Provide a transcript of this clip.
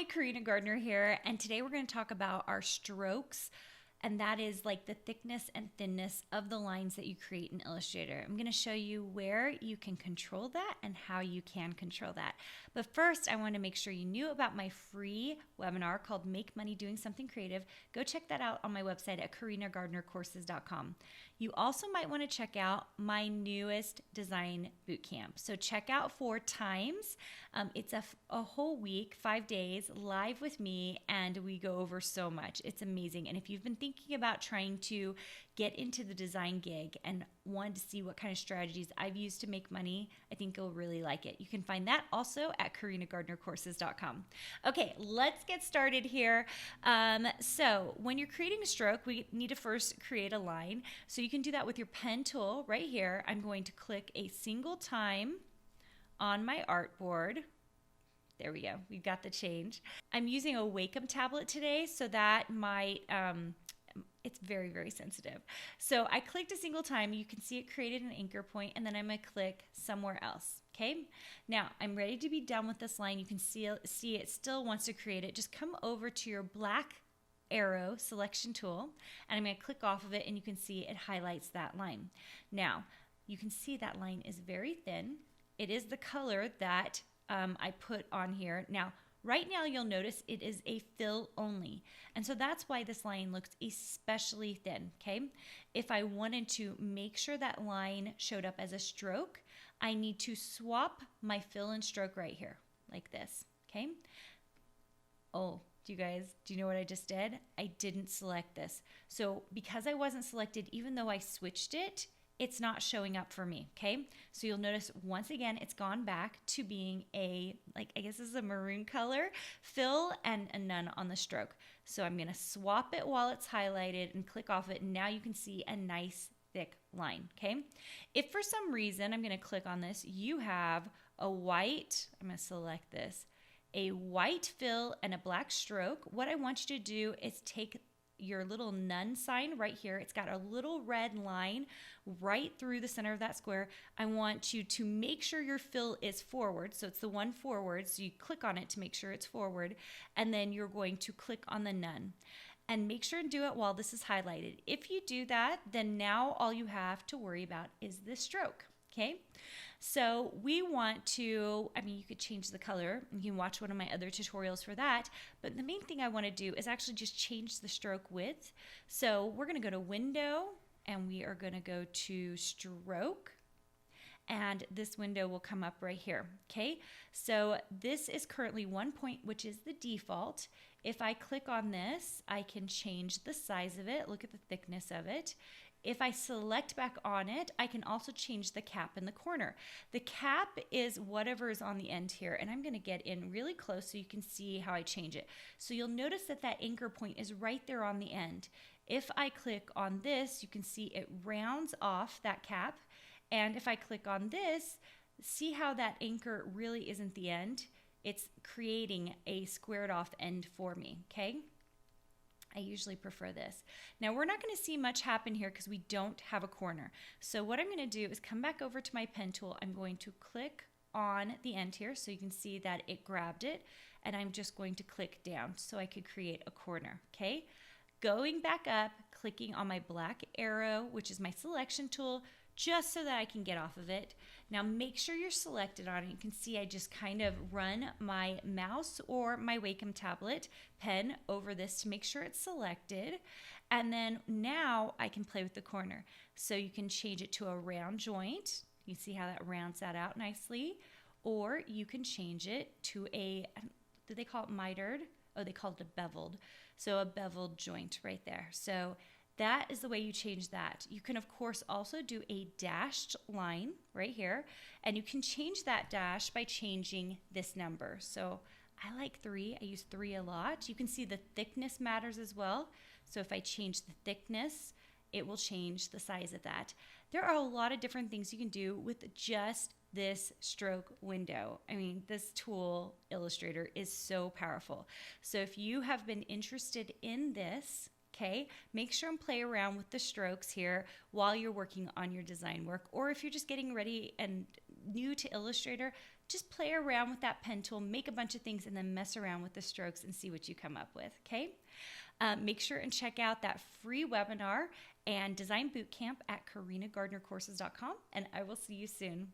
Hi, Karina Gardner here, and today we're going to talk about our strokes, and that is like the thickness and thinness of the lines that you create in Illustrator. I'm going to show you where you can control that and how you can control that. But first, I want to make sure you knew about my free webinar called Make Money Doing Something Creative. Go check that out on my website at karinagardnercourses.com. You also might want to check out my newest design bootcamp. So check out 4 times. It's a whole week, 5 days, live with me, and we go over so much. It's amazing. And if you've been thinking about trying to get into the design gig and want to see what kind of strategies I've used to make money, I think you'll really like it. You can find that also at karinagardnercourses.com. Okay, let's get started here. So when you're creating a stroke, we need to first create a line. So you can do that with your pen tool right here. I'm going to click a single time on my artboard. There we go. We've got the change. I'm using a Wacom tablet today, so that might, it's very, very sensitive. So I clicked a single time. You can see it created an anchor point, and then I'm going to click somewhere else. Okay. Now I'm ready to be done with this line. You can see it still wants to create it. Just come over to your black arrow selection tool, and I'm going to click off of it, and you can see it highlights that line. Now you can see that line is very thin. It is the color that I put on here. Now, right now you'll notice it is a fill only. And so that's why this line looks especially thin, okay? If I wanted to make sure that line showed up as a stroke, I need to swap my fill and stroke right here, like this, okay? Oh, do you know what I just did? I didn't select this. So because I wasn't selected, even though I switched it, it's not showing up for me, okay? So you'll notice once again, it's gone back to being I guess this is a maroon color, fill and a none on the stroke. So I'm gonna swap it while it's highlighted and click off it, and now you can see a nice thick line, okay? If for some reason, I'm gonna click on this, you have a white, I'm gonna select this, a white fill and a black stroke, what I want you to do is take your little none sign right here. It's got a little red line right through the center of that square. I want you to make sure your fill is forward. So it's the one forward. So you click on it to make sure it's forward. And then you're going to click on the none. And make sure and do it while this is highlighted. If you do that, then now all you have to worry about is the stroke. Okay, so we want to, you could change the color. You can watch one of my other tutorials for that. But the main thing I want to do is actually just change the stroke width. So we're going to go to Window, and we are going to go to Stroke. And this window will come up right here. Okay, so this is currently 1 point, which is the default. If I click on this, I can change the size of it. Look at the thickness of it. If I select back on it, I can also change the cap in the corner. The cap is whatever is on the end here, and I'm going to get in really close so you can see how I change it. So you'll notice that that anchor point is right there on the end. If I click on this, you can see it rounds off that cap, and if I click on this, see how that anchor really isn't the end? It's creating a squared off end for me, okay? I usually prefer this. Now we're not going to see much happen here because we don't have a corner. So what I'm going to do is come back over to my pen tool. I'm going to click on the end here so you can see that it grabbed it, and I'm just going to click down so I could create a corner, okay? Going back up, clicking on my black arrow, which is my selection tool, just so that I can get off of it. Now make sure you're selected on it. You can see I just kind of run my mouse or my Wacom tablet pen over this to make sure it's selected. And then now I can play with the corner. So you can change it to a round joint. You see how that rounds that out nicely. Or you can change it to do they call it mitered? Oh, they call it a beveled. So a beveled joint right there. So that is the way you change that. You can, of course, also do a dashed line right here, and you can change that dash by changing this number. So I like 3. I use 3 a lot. You can see the thickness matters as well. So if I change the thickness, it will change the size of that. There are a lot of different things you can do with just this stroke window. This tool, Illustrator, is so powerful. So if you have been interested in this, okay, make sure and play around with the strokes here while you're working on your design work. Or if you're just getting ready and new to Illustrator, just play around with that pen tool, make a bunch of things, and then mess around with the strokes and see what you come up with, okay? Make sure and check out that free webinar and design bootcamp at karinagardnercourses.com, and I will see you soon.